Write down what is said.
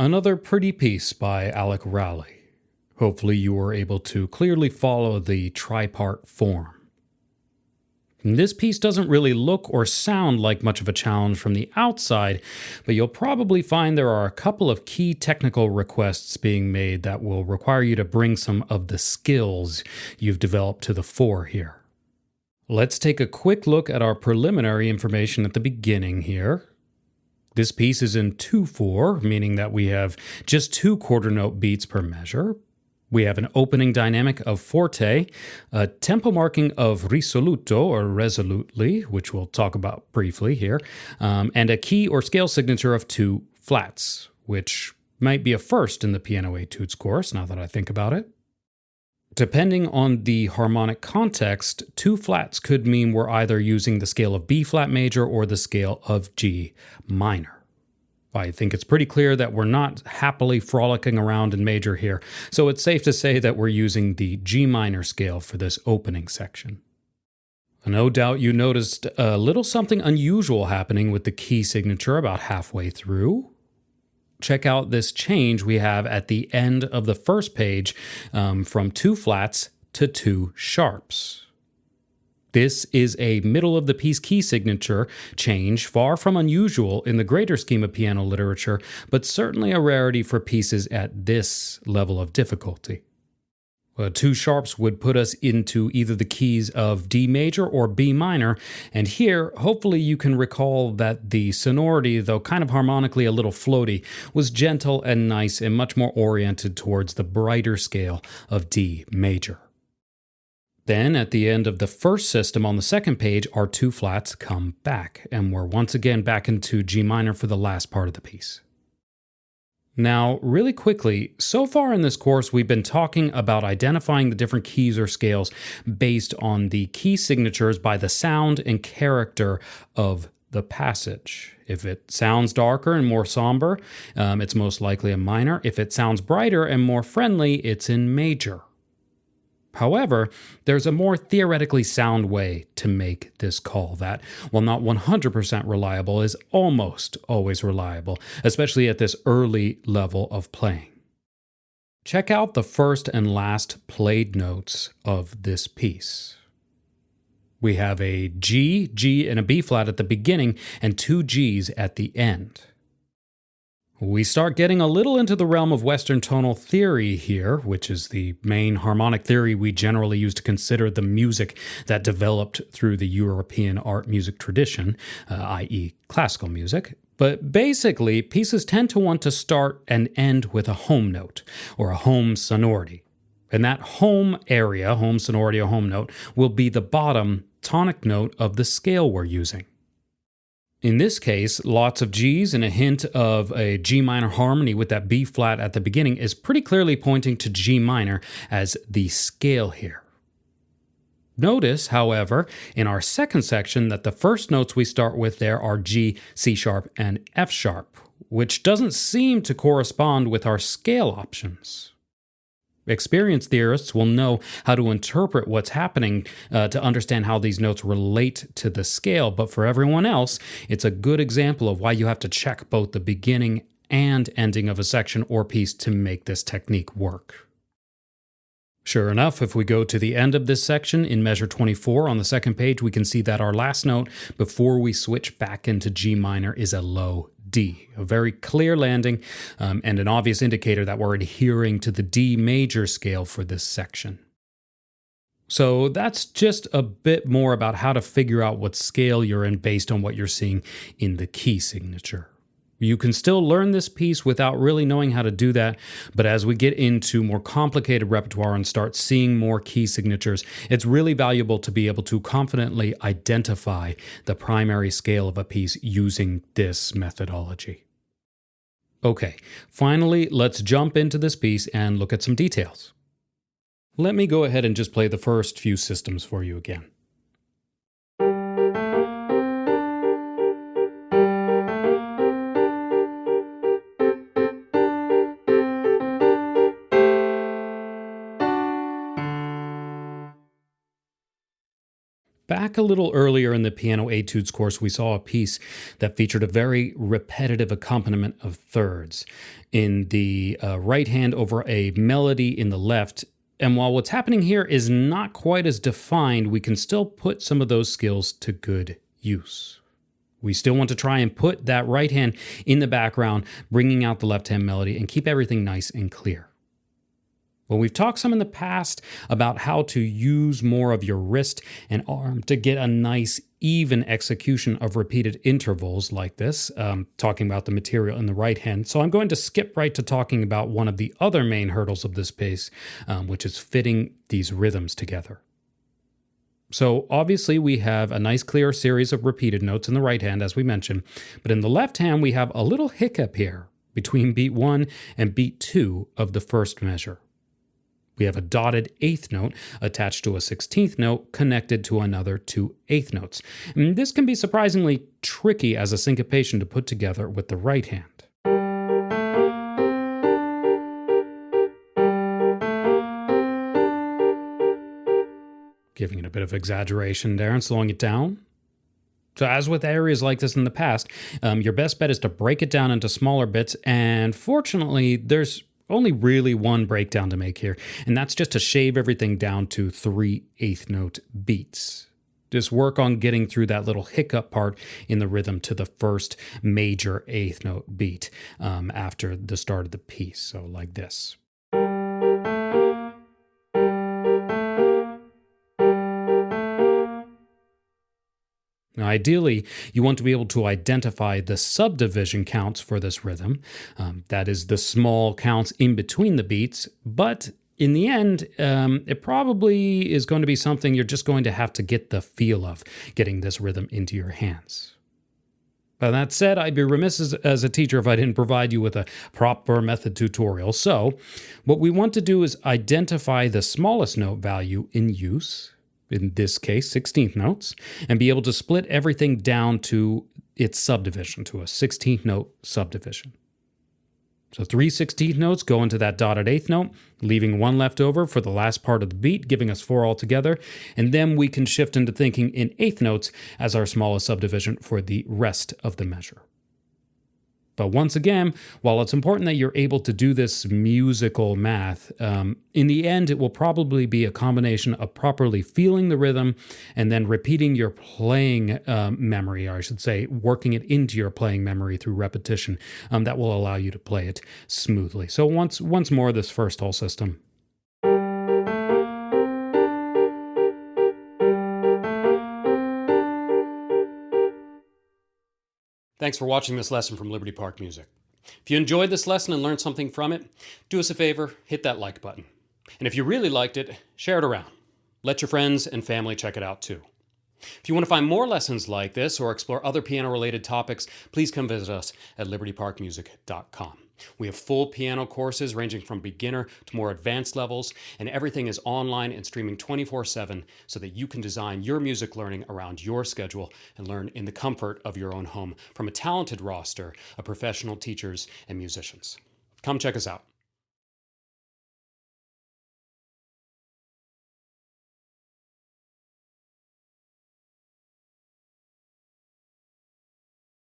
Another pretty piece by Alec Rowley. Hopefully you were able to clearly follow the tripart form. This piece doesn't really look or sound like much of a challenge from the outside, but you'll probably find there are a couple of key technical requests being made that will require you to bring some of the skills you've developed to the fore here. Let's take a quick look at our preliminary information at the beginning here. This piece is in 2/4, meaning that we have just 2 quarter note beats per measure. We have an opening dynamic of forte, a tempo marking of risoluto or resolutely, which we'll talk about briefly here, and a key or scale signature of 2 flats, which might be a first in the piano etudes course, now that I think about it. Depending on the harmonic context, 2 flats could mean we're either using the scale of B flat major or the scale of G minor. I think it's pretty clear that we're not happily frolicking around in major here, so it's safe to say that we're using the G minor scale for this opening section. No doubt you noticed a little something unusual happening with the key signature about halfway through. Check out this change we have at the end of the first page from 2 flats to 2 sharps. This is a middle of the piece key signature change, far from unusual in the greater scheme of piano literature, but certainly a rarity for pieces at this level of difficulty. 2 sharps would put us into either the keys of D major or B minor, and here, hopefully you can recall that the sonority, though kind of harmonically a little floaty, was gentle and nice and much more oriented towards the brighter scale of D major. Then, at the end of the first system on the second page, our 2 flats come back, and we're once again back into G minor for the last part of the piece. Now, really quickly, so far in this course, we've been talking about identifying the different keys or scales based on the key signatures by the sound and character of the passage. If it sounds darker and more somber, it's most likely a minor. If it sounds brighter and more friendly, it's in major. However, there's a more theoretically sound way to make this call that, while not 100% reliable, is almost always reliable, especially at this early level of playing. Check out the first and last played notes of this piece. We have a G, G, and a B flat at the beginning, and 2 Gs at the end. We start getting a little into the realm of Western tonal theory here, which is the main harmonic theory we generally use to consider the music that developed through the European art music tradition, i.e. classical music. But basically, pieces tend to want to start and end with a home note, or a home sonority. And that home area, home sonority or home note, will be the bottom tonic note of the scale we're using. In this case, lots of Gs and a hint of a G minor harmony with that B flat at the beginning is pretty clearly pointing to G minor as the scale here. Notice, however, in our second section that the first notes we start with there are G, C sharp, and F sharp, which doesn't seem to correspond with our scale options. Experienced theorists will know how to interpret what's happening to understand how these notes relate to the scale, but for everyone else, it's a good example of why you have to check both the beginning and ending of a section or piece to make this technique work. Sure enough, if we go to the end of this section in measure 24 on the second page, we can see that our last note before we switch back into G minor is a low D, a very clear landing and an obvious indicator that we're adhering to the D major scale for this section. So that's just a bit more about how to figure out what scale you're in based on what you're seeing in the key signature. You can still learn this piece without really knowing how to do that, but as we get into more complicated repertoire and start seeing more key signatures, it's really valuable to be able to confidently identify the primary scale of a piece using this methodology. Okay, finally, let's jump into this piece and look at some details. Let me go ahead and just play the first few systems for you again. back a little earlier in the piano etudes course, we saw a piece that featured a very repetitive accompaniment of thirds in the right hand over a melody in the left. And while what's happening here is not quite as defined, we can still put some of those skills to good use. We still want to try and put that right hand in the background, bringing out the left hand melody, and keep everything nice and clear. Well, we've talked some in the past about how to use more of your wrist and arm to get a nice, even execution of repeated intervals like this, talking about the material in the right hand. So I'm going to skip right to talking about one of the other main hurdles of this piece, which is fitting these rhythms together. So obviously we have a nice clear series of repeated notes in the right hand, as we mentioned, but in the left hand we have a little hiccup here between beat 1 and beat 2 of the first measure. We have a dotted eighth note attached to a 16th note connected to another 2 eighth notes. And this can be surprisingly tricky as a syncopation to put together with the right hand. Giving it a bit of exaggeration there and slowing it down. So as with areas like this in the past, your best bet is to break it down into smaller bits, and fortunately there's only really one breakdown to make here, and that's just to shave everything down to 3 eighth note beats. Just work on getting through that little hiccup part in the rhythm to the first major eighth note beat after the start of the piece, so like this. Now, ideally, you want to be able to identify the subdivision counts for this rhythm. That is the small counts in between the beats, but in the end, it probably is going to be something you're just going to have to get the feel of, getting this rhythm into your hands. But that said, I'd be remiss as a teacher if I didn't provide you with a proper method tutorial. So, what we want to do is identify the smallest note value in use, in this case 16th notes, and be able to split everything down to its subdivision, to a 16th note subdivision. So 3 16th notes go into that dotted eighth note, leaving 1 left over for the last part of the beat, giving us 4 altogether, and then we can shift into thinking in eighth notes as our smallest subdivision for the rest of the measure. But once again, while it's important that you're able to do this musical math, in the end, it will probably be a combination of properly feeling the rhythm and then repeating your playing memory, or I should say, working it into your playing memory through repetition, that will allow you to play it smoothly. So once more, this first whole system. Thanks for watching this lesson from Liberty Park Music. If you enjoyed this lesson and learned something from it, do us a favor, hit that like button. And if you really liked it, share it around. Let your friends and family check it out too. If you want to find more lessons like this or explore other piano-related topics, please come visit us at libertyparkmusic.com. We have full piano courses ranging from beginner to more advanced levels, and everything is online and streaming 24/7 so that you can design your music learning around your schedule and learn in the comfort of your own home from a talented roster of professional teachers and musicians. Come check us out.